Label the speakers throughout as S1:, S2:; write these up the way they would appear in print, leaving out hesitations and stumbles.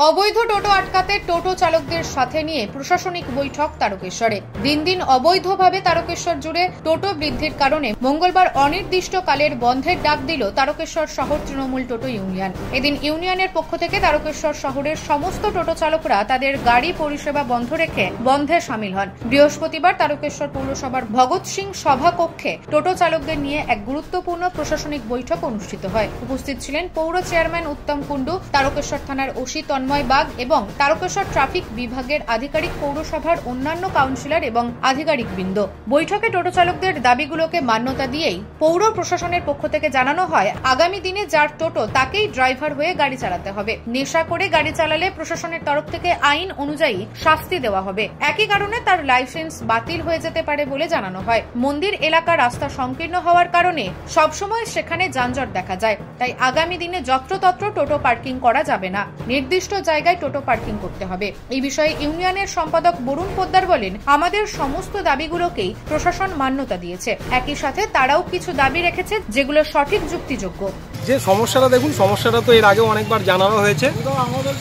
S1: অবৈধ টোটো আটকাতে টোটো চালকদের সাথে নিয়ে প্রশাসনিক বৈঠক তারকেশ্বরে। দিন দিন অবৈধভাবে তারকেশ্বর জুড়ে টোটো বৃদ্ধির কারণে মঙ্গলবার অনির্দিষ্টকালের বন্ধের ডাক দিল তারকেশ্বর শহর তৃণমূল টোটো ইউনিয়ন। এদিন ইউনিয়নের পক্ষ থেকে তারকেশ্বর শহরের সমস্ত টোটো চালকরা তাদের গাড়ি পরিষেবা বন্ধ রেখে বন্ধে সামিল হন। বৃহস্পতিবার তারকেশ্বর পৌরসভার ভগৎ সিং সভা কক্ষে টোটো চালকদের নিয়ে এক গুরুত্বপূর্ণ প্রশাসনিক বৈঠক অনুষ্ঠিত হয়। উপস্থিত ছিলেন পৌর চেয়ারম্যান উত্তম কুণ্ডু, তারকেশ্বর থানার ওসি তন্ময় বাগ এবং তারকেশ্বর ট্রাফিক বিভাগের আধিকারিক, পৌরসভার অন্যান্য কাউন্সিলর এবং আধিকারিক বৃন্দ। বৈঠকে টোটো চালকদের দাবিগুলোকে মান্যতা দিয়েই পৌর প্রশাসনের পক্ষ থেকে জানানো হয়, আগামী দিনে যার টোটো তাকেই ড্রাইভার হয়ে গাড়ি চালাতে হবে। নেশা করে গাড়ি চালালে প্রশাসনের তরফ থেকে আইন অনুযায়ী শাস্তি দেওয়া হবে। একই কারণে তার লাইসেন্স বাতিল হয়ে যেতে পারে বলে জানানো হয়। মন্দির এলাকা রাস্তা সংকীর্ণ হওয়ার কারণে সবসময় সেখানে যানজট দেখা যায়, তাই আগামী দিনে যত্রতত্র টোটো পার্কিং করা যাবে না, নির্দিষ্ট জায়গায় টোটো পার্কিং করতে হবে। এই বিষয়ে ইউনিয়নের সম্পাদক বরুণ পোদ্দার বলেন, আমাদের সমস্ত দাবিগুলোকেই প্রশাসন মান্যতা দিয়েছে। একই সাথে তারাও কিছু দাবি রেখেছে যেগুলো সঠিক যুক্তিযোগ্য।
S2: যে সমস্যাটা দেখুন, সমস্যাটা তো এর আগেও অনেকবার জানানো হয়েছে,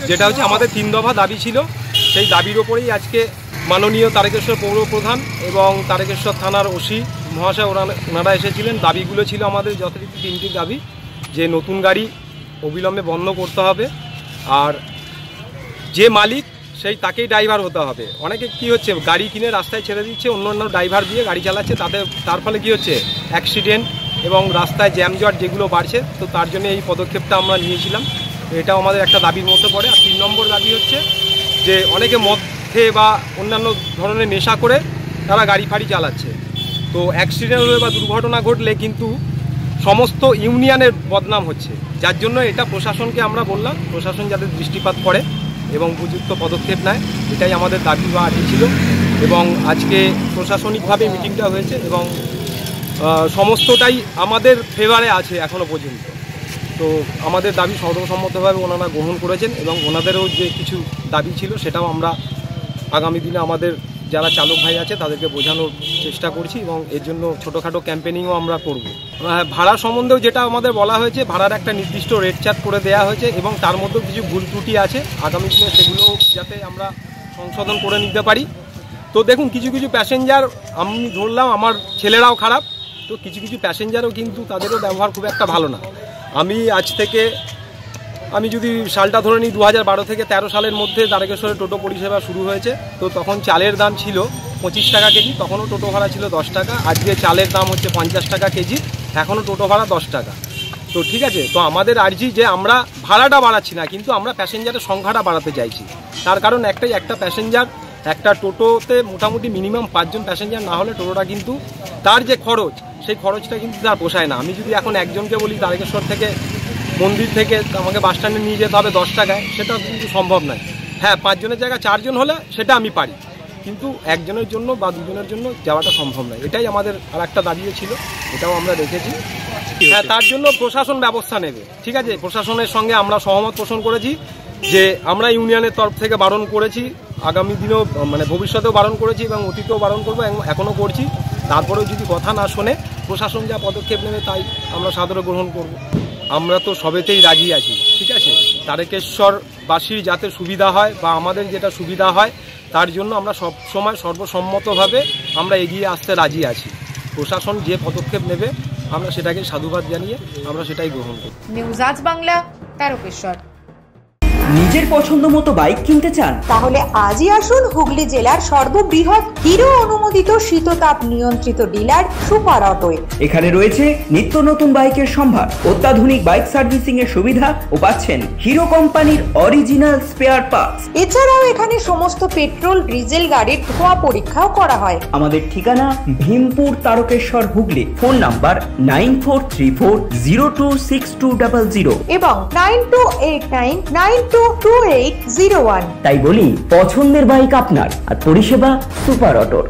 S2: যেটা হচ্ছে আমাদের 3 দফা দাবি ছিল। সেই দাবির ওপরেই আজকে মাননীয় তারকেশ্বর পৌর প্রধান এবং তারকেশ্বর থানার ওসি মহাশয় ওনারা এসেছিলেন। দাবিগুলো ছিল আমাদের যথারীতি 3টি দাবি, যে নতুন গাড়ি অবিলম্বে বন্ধ করতে হবে, আর যে মালিক সেই তাকেই ড্রাইভার হতে হবে। অনেকে কি হচ্ছে, গাড়ি কিনে রাস্তায় ছেড়ে দিচ্ছে, অন্য ড্রাইভার দিয়ে গাড়ি চালাচ্ছে, তার ফলে কি হচ্ছে, অ্যাক্সিডেন্ট এবং রাস্তায় জ্যামজট যেগুলো বাড়ছে। তো তার জন্য এই পদক্ষেপটা আমরা নিয়েছিলাম। এটাও আমাদের একটা দাবির মধ্যে পড়ে। আর 3 নম্বর দাবি হচ্ছে যে অনেকে মধ্যে বা অন্যান্য ধরনের নেশা করে তারা গাড়ি ফাড়ি চালাচ্ছে। তো অ্যাক্সিডেন্ট হলে বা দুর্ঘটনা ঘটলে কিন্তু সমস্ত ইউনিয়নের বদনাম হচ্ছে, যার জন্য এটা প্রশাসনকে আমরা বললাম, প্রশাসন যাতে দৃষ্টিপাত করে এবং উপযুক্ত পদক্ষেপ নেয়, এটাই আমাদের দাবি বা আর্জি ছিল। এবং আজকে প্রশাসনিকভাবে মিটিংটা হয়েছে এবং সমস্তটাই আমাদের ফেভারে আছে এখনও পর্যন্ত। তো আমাদের দাবি সর্বসম্মতভাবে ওনারা গ্রহণ করেছেন এবং ওনাদেরও যে কিছু দাবি ছিল সেটাও আমরা আগামী দিনে আমাদের যারা চালক ভাই আছে তাদেরকে বোঝানোর চেষ্টা করছি এবং এর জন্য ছোটোখাটো ক্যাম্পেনিংও আমরা করব। ভাড়া সম্বন্ধেও যেটা আমাদের বলা হয়েছে, ভাড়ার একটা নির্দিষ্ট রেট চার্ট করে দেওয়া হয়েছে এবং তার মধ্যেও কিছু ভুল ত্রুটি আছে, আগামী দিনে সেগুলো যাতে আমরা সংশোধন করে নিতে পারি। তো দেখুন, কিছু কিছু প্যাসেঞ্জার, আমি ধরলাম আমার ছেলেরাও খারাপ, তো কিছু কিছু প্যাসেঞ্জারও কিন্তু তাদেরও ব্যবহার খুব একটা ভালো না। আমি যদি সালটা ধরে নিই, 2012 থেকে 13 সালের মধ্যে তারকেশ্বরে টোটো পরিষেবা শুরু হয়েছে। তো তখন চালের দাম ছিল 25 টাকা কেজি, তখনও টোটো ভাড়া ছিল 10 টাকা। আজকে চালের দাম হচ্ছে 50 টাকা কেজি, এখনও টোটো ভাড়া 10 টাকা। তো ঠিক আছে, তো আমাদের আর্জি যে আমরা ভাড়াটা বাড়াচ্ছি না, কিন্তু আমরা প্যাসেঞ্জারের সংখ্যাটা বাড়াতে চাইছি। তার কারণ একটাই, একটা প্যাসেঞ্জার একটা টোটোতে মোটামুটি মিনিমাম 5 জন প্যাসেঞ্জার না হলে টোটোটা কিন্তু তার যে খরচ, সেই খরচটা কিন্তু তার পোষায় না। আমি যদি এখন একজনকে বলি তারকেশ্বর থেকে মন্দির থেকে আমাকে বাস স্ট্যান্ডে নিয়ে যেতে হবে 10 টাকায়, সেটা কিন্তু সম্ভব নয়। হ্যাঁ, 5 জনের জায়গায় 4 জন হলে সেটা আমি পারি, কিন্তু একজনের জন্য বা 2 জনের জন্য যাওয়াটা সম্ভব নয়। এটাই আমাদের আর একটা দাবিও ছিল, এটাও আমরা রেখেছি। হ্যাঁ, তার জন্য প্রশাসন ব্যবস্থা নেবে। ঠিক আছে, প্রশাসনের সঙ্গে আমরা সহমত পোষণ করেছি যে আমরা ইউনিয়নের তরফ থেকে বারণ করেছি, আগামী দিনেও মানে ভবিষ্যতেও বারণ করেছি এবং অতীতেও বারণ করবো এবং এখনও করছি। তারপরেও যদি কথা না শোনে, প্রশাসন যা পদক্ষেপ নেবে তাই আমরা সাদরে গ্রহণ করব। আমরা তো সবেতেই রাজি আছি। ঠিক আছে, তারকেশ্বরবাসীর যাতে সুবিধা হয় বা আমাদের যেটা সুবিধা হয়, তার জন্য আমরা সব সময় সর্বসম্মতভাবে আমরা এগিয়ে আসতে রাজি আছি। প্রশাসন যে পদক্ষেপ নেবে আমরা সেটাকে সাধুবাদ জানিয়ে আমরা সেটাই গ্রহণ করি।
S1: নিউজ আজ বাংলা, তারকেশ্বর।
S3: নিজের পছন্দ মতো বাইক কিনতে চান?
S4: তাহলে আজই আসুন হুগলি জেলার সর্ববৃহৎ হিরো অনুমোদিত শীততাপ নিয়ন্ত্রিত ডিলার সুপার অটোয়।
S3: এখানে রয়েছে নিত্য নতুন বাইকের সম্ভার, অত্যাধুনিক বাইক সার্ভিসিং এর সুবিধা ও পাচ্ছেন হিরো কোম্পানির অরিজিনাল স্পেয়ার পার্টস।
S4: এছাড়াও এখানে সমস্ত পেট্রোল ডিজেল গাড়ির ধোঁয়া পরীক্ষাও করা হয়।
S3: আমাদের ঠিকানা ভীমপুর, তারকেশ্বর, হুগলি। ফোন নাম্বার 9434026200
S4: এবং 9289922801।
S3: তাই বলি, পছন্দের বাইক আপনার আর পরিষেবা সুপার অটোর।